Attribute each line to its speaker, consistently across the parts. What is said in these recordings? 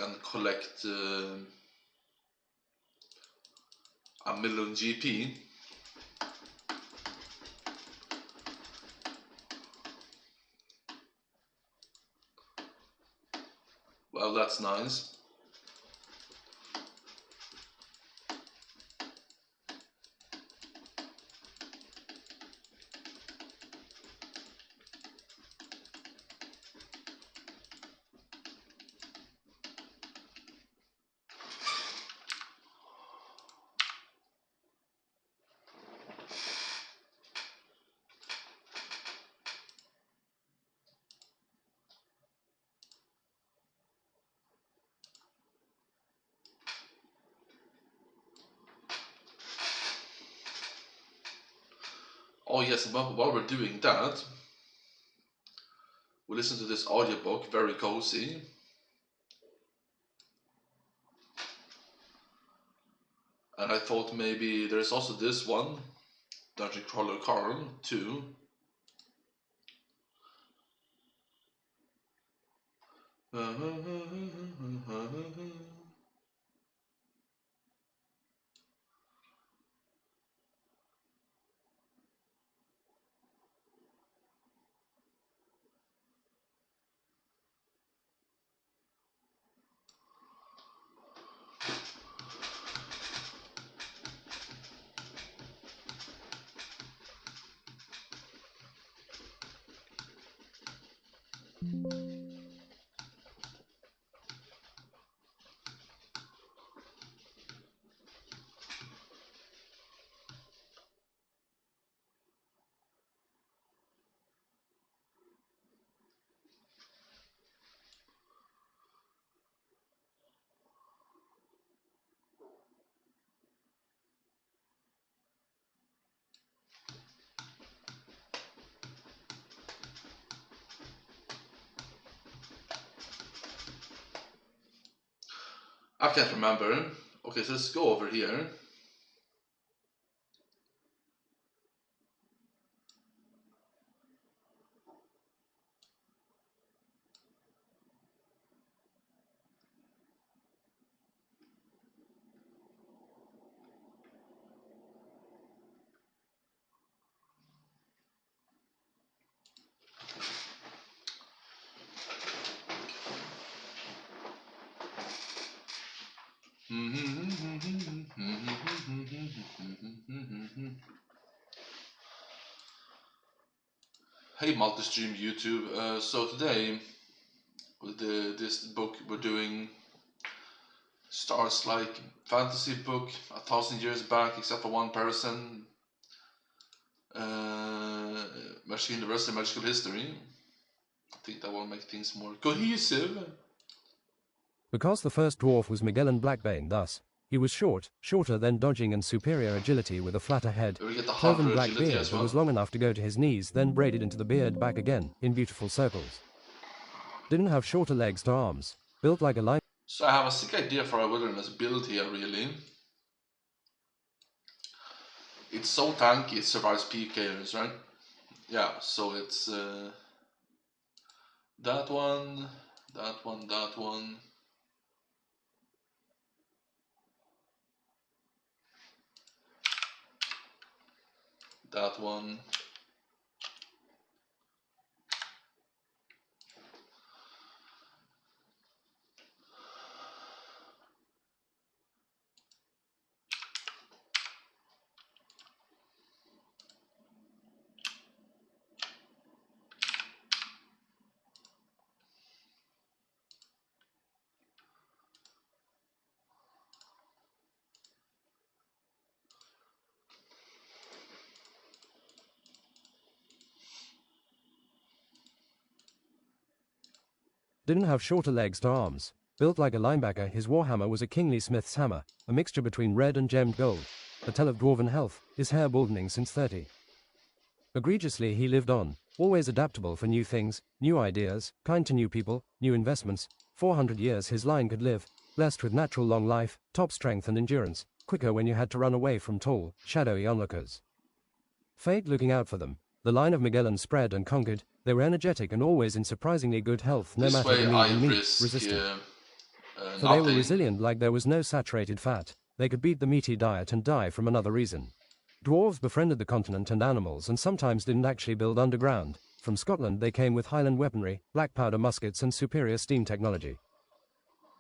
Speaker 1: and collect a million GP. Well, that's nice. Oh yes, and while we're doing that, we listen to this audiobook, very cozy. And I thought maybe there's also this one, Dungeon Crawler Carl 2. I can't remember. Okay, so let's go over here. Hey, multi-stream YouTube. So today, with this book we're doing, starts like fantasy book 1,000 years back, except for one person. Machine the rest of magical history. I think that will make things more cohesive.
Speaker 2: Because the first dwarf was Magellan Blackbane, thus, he was shorter than dodging and superior agility with a flatter head, cloven black beard that was long enough to go to his knees, then braided into the beard back again, in beautiful circles. Didn't have shorter legs to arms, built like a line.
Speaker 1: So I have a sick idea for a wilderness build here, really. It's so tanky, it survives PKers, right? Yeah, so it's that one, that one, that one. That one.
Speaker 2: Didn't have shorter legs to arms, built like a linebacker. His warhammer was a kingly smith's hammer, a mixture between red and gemmed gold, a tell of dwarven health, his hair baldening since 30. Egregiously he lived on, always adaptable for new things, new ideas, kind to new people, new investments. 400 years his line could live, blessed with natural long life, top strength and endurance, quicker when you had to run away from tall, shadowy onlookers. Fate looking out for them, the line of Magellan spread and conquered. They were energetic and always in surprisingly good health, no matter the meat and meat, resistant. For they were
Speaker 1: nothing.
Speaker 2: resilient like there was no saturated fat. They could beat the meaty diet and die from another reason. Dwarves befriended the continent and animals and sometimes didn't actually build underground. From Scotland they came with Highland weaponry, black powder muskets and superior steam technology.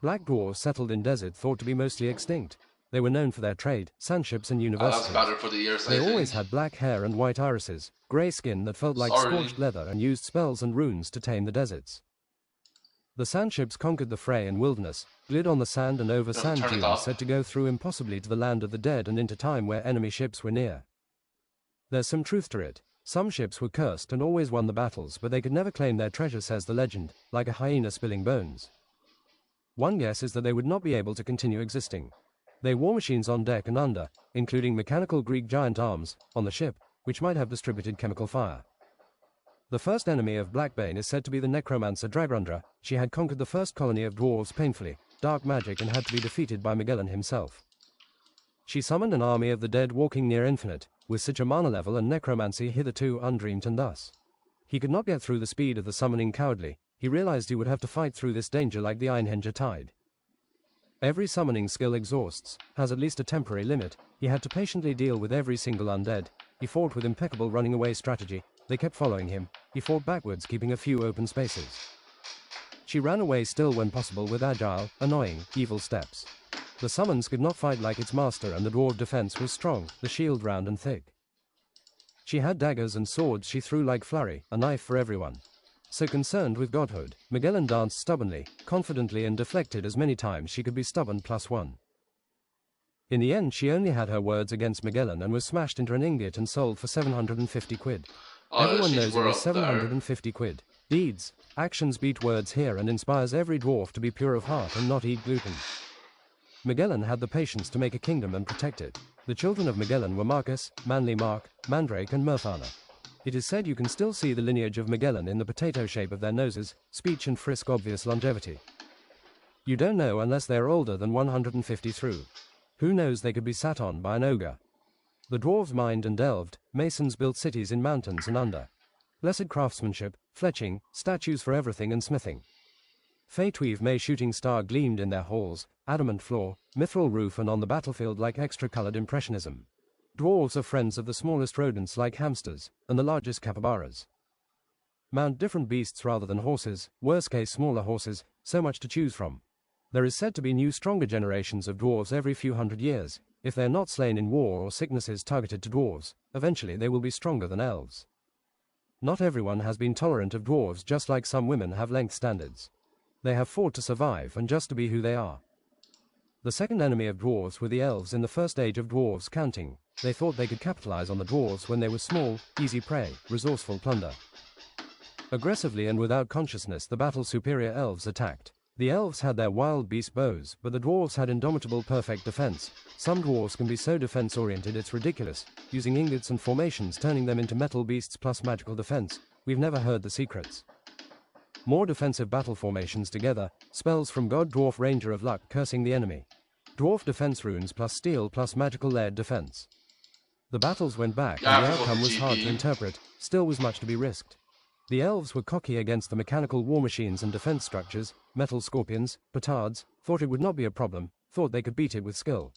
Speaker 2: Black dwarves settled in desert thought to be mostly extinct. They were known for their trade, sandships and
Speaker 1: That's
Speaker 2: universities.
Speaker 1: better for the ears,
Speaker 2: They
Speaker 1: I
Speaker 2: always
Speaker 1: think.
Speaker 2: had black hair and white irises, grey skin that felt like
Speaker 1: Sorry.
Speaker 2: scorched leather and used spells and runes to tame the deserts. The sandships conquered the fray and wilderness, glid on the sand and over sand
Speaker 1: turn it
Speaker 2: dunes
Speaker 1: up.
Speaker 2: said to go through impossibly to the land of the dead and into time where enemy ships were near. There's some truth to it. Some ships were cursed and always won the battles, but they could never claim their treasure, says the legend, like a hyena spilling bones. One guess is that they would not be able to continue existing. They war machines on deck and under, including mechanical Greek giant arms, on the ship, which might have distributed chemical fire. The first enemy of Blackbane is said to be the necromancer Dragrundra. She had conquered the first colony of dwarves painfully, dark magic, and had to be defeated by Magellan himself. She summoned an army of the dead walking near infinite, with such a mana level and necromancy hitherto undreamed, and thus he could not get through the speed of the summoning cowardly. He realized he would have to fight through this danger like the Einhanger tide. Every summoning skill exhausts, has at least a temporary limit. He had to patiently deal with every single undead. He fought with impeccable running away strategy. They kept following him. He fought backwards, keeping a few open spaces. She ran away still when possible with agile, annoying, evil steps. The summons could not fight like its master, and the dwarf defense was strong, the shield round and thick. She had daggers and swords she threw like flurry, a knife for everyone. So concerned with godhood, Magellan danced stubbornly, confidently, and deflected as many times she could be stubborn +1. In the end she only had her words against Magellan and was smashed into an ingot and sold for 750 quid. Everyone knows it was 750 quid. Deeds, actions beat words here and inspires every dwarf to be pure of heart and not eat gluten. Magellan had the patience to make a kingdom and protect it. The children of Magellan were Marcus, Manly Mark, Mandrake and Murthana. It is said you can still see the lineage of Magellan in the potato shape of their noses, speech and frisk, obvious longevity. You don't know unless they are older than 150 through. Who knows, they could be sat on by an ogre. The dwarves mined and delved, masons built cities in mountains and under. Blessed craftsmanship, fletching, statues for everything and smithing. Feytweave May shooting star gleamed in their halls, adamant floor, mithril roof and on the battlefield like extra-colored impressionism. Dwarves are friends of the smallest rodents like hamsters, and the largest capybaras. Mount different beasts rather than horses, worst case smaller horses, so much to choose from. There is said to be new stronger generations of dwarves every few hundred years. If they are not slain in war or sicknesses targeted to dwarves, eventually they will be stronger than elves. Not everyone has been tolerant of dwarves, just like some women have length standards. They have fought to survive and just to be who they are. The second enemy of dwarves were the elves in the first age of dwarves counting. They thought they could capitalize on the dwarves when they were small, easy prey, resourceful plunder. Aggressively and without consciousness the battle superior elves attacked. The elves had their wild beast bows, but the dwarves had indomitable perfect defense. Some dwarves can be so defense-oriented it's ridiculous, using ingots and formations, turning them into metal beasts plus magical defense. We've never heard the secrets. More defensive battle formations together, spells from God, dwarf ranger of luck cursing the enemy. Dwarf defense runes plus steel plus magical layered defense. The battles went back and the outcome was hard to interpret, still was much to be risked. The elves were cocky against the mechanical war machines and defense structures, metal scorpions, petards, thought it would not be a problem, thought they could beat it with skill.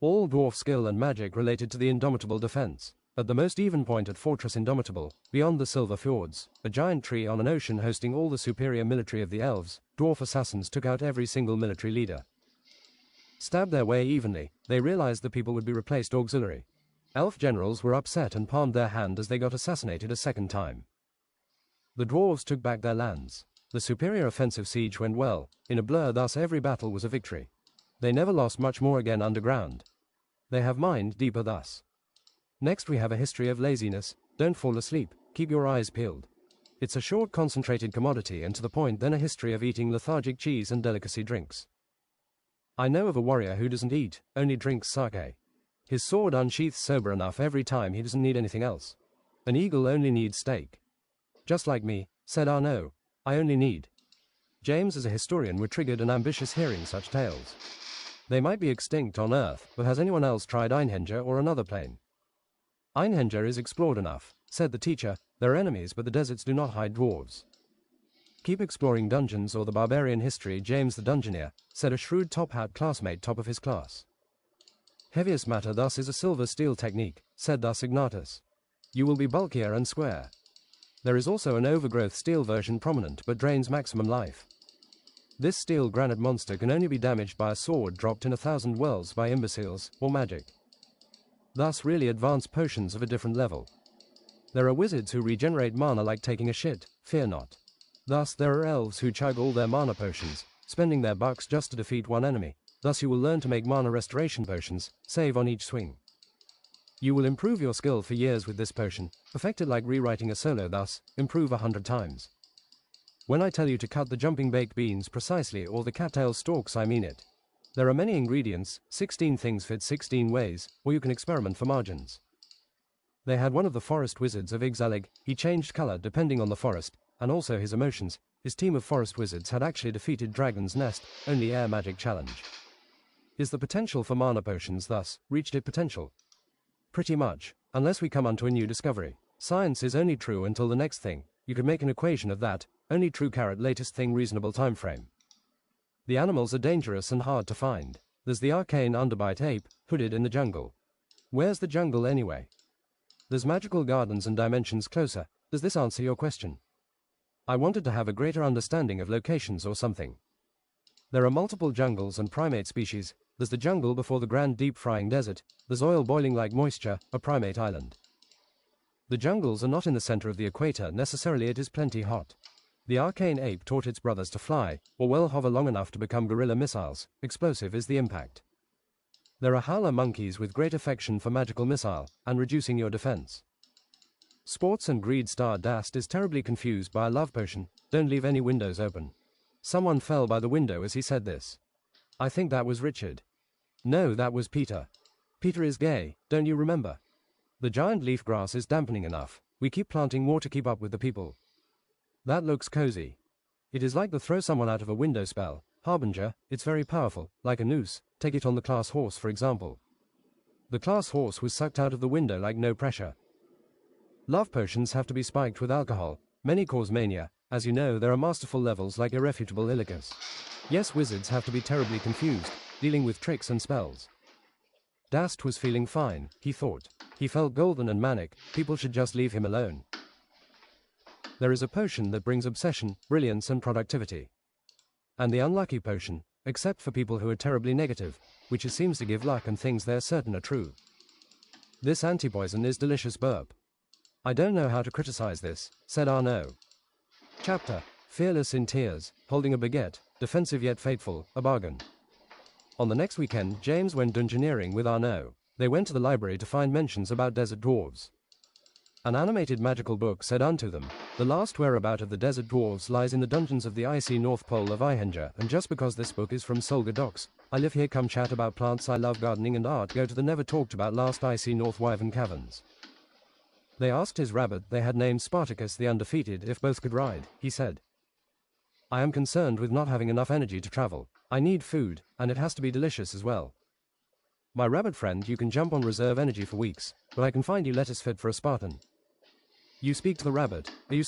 Speaker 2: All dwarf skill and magic related to the indomitable defense. At the most even point at Fortress Indomitable, beyond the Silver Fjords, a giant tree on an ocean hosting all the superior military of the elves, dwarf assassins took out every single military leader. Stabbed their way evenly, they realized the people would be replaced auxiliary. Elf generals were upset and palmed their hand as they got assassinated a second time. The dwarves took back their lands. The superior offensive siege went well. In a blur, thus every battle was a victory. They never lost much more again underground. They have mined deeper thus. Next we have a history of laziness. Don't fall asleep, keep your eyes peeled. It's a short concentrated commodity and to the point, then a history of eating lethargic cheese and delicacy drinks. I know of a warrior who doesn't eat, only drinks sake. His sword unsheathes sober enough every time, he doesn't need anything else. An eagle only needs steak. Just like me, said Arnaud, I only need. James as a historian were triggered and ambitious hearing such tales. They might be extinct on Earth, but has anyone else tried Einhanger or another plane? Einhanger is explored enough, said the teacher. There are enemies, but the deserts do not hide dwarves. Keep exploring dungeons or the barbarian history, James the Dungeoneer, said a shrewd top-hat classmate top of his class. Heaviest matter thus is a silver steel technique, said thus Ignatius. You will be bulkier and square. There is also an overgrowth steel version prominent but drains maximum life. This steel granite monster can only be damaged by a sword dropped in 1,000 worlds by imbeciles or magic. Thus really advanced potions of a different level. There are wizards who regenerate mana like taking a shit, fear not. Thus there are elves who chug all their mana potions, spending their bucks just to defeat one enemy. Thus you will learn to make mana restoration potions, save on each swing. You will improve your skill for years with this potion, perfect it like rewriting a solo, thus, improve 100 times. When I tell you to cut the jumping baked beans precisely or the cattail stalks, I mean it. There are many ingredients, 16 things fit 16 ways, or you can experiment for margins. They had one of the forest wizards of Ixalig, he changed color depending on the forest, and also his emotions. His team of forest wizards had actually defeated Dragon's Nest, only air magic challenge. Is the potential for mana potions thus reached its potential? Pretty much, unless we come unto a new discovery. Science is only true until the next thing. You could make an equation of that, only true carrot latest thing reasonable time frame. The animals are dangerous and hard to find. There's the arcane underbite ape, hooded in the jungle. Where's the jungle anyway? There's magical gardens and dimensions closer. Does this answer your question? I wanted to have a greater understanding of locations or something. There are multiple jungles and primate species. There's the jungle before the grand deep frying desert. There's oil boiling like moisture, a primate island. The jungles are not in the center of the equator necessarily, it is plenty hot. The arcane ape taught its brothers to fly, or well hover long enough to become guerrilla missiles. Explosive is the impact. There are howler monkeys with great affection for magical missile, and reducing your defense. Sports and greed star Dast is terribly confused by a love potion, don't leave any windows open. Someone fell by the window as he said this. I think that was Richard. No, that was Peter. Peter is gay, don't you remember? The giant leaf grass is dampening enough, we keep planting more to keep up with the people. That looks cozy. It is like the throw someone out of a window spell. Harbinger, it's very powerful, like a noose. Take it on the class horse for example. The class horse was sucked out of the window like no pressure. Love potions have to be spiked with alcohol. Many cause mania. As you know, there are masterful levels like irrefutable Iligas. Yes, wizards have to be terribly confused, dealing with tricks and spells. Dast was feeling fine, he thought. He felt golden and manic, people should just leave him alone. There is a potion that brings obsession, brilliance and productivity. And the unlucky potion, except for people who are terribly negative, which it seems to give luck and things they're certain are true. This anti-poison is delicious burp. I don't know how to criticize this, said Arnaud. Chapter, fearless in tears, holding a baguette, defensive yet faithful, a bargain. On the next weekend, James went dungeoneering with Arnaud. They went to the library to find mentions about desert dwarves. An animated magical book said unto them, the last whereabout of the desert dwarves lies in the dungeons of the icy North Pole of Ihenger, and just because this book is from Solga Docks, I live here, come chat about plants, I love gardening and art, go to the never talked about last icy North Wyvern caverns. They asked his rabbit they had named Spartacus the Undefeated if both could ride, he said. I am concerned with not having enough energy to travel. I need food, and it has to be delicious as well. My rabbit friend, you can jump on reserve energy for weeks, but I can find you lettuce fit for a Spartan. You speak to the rabbit, are you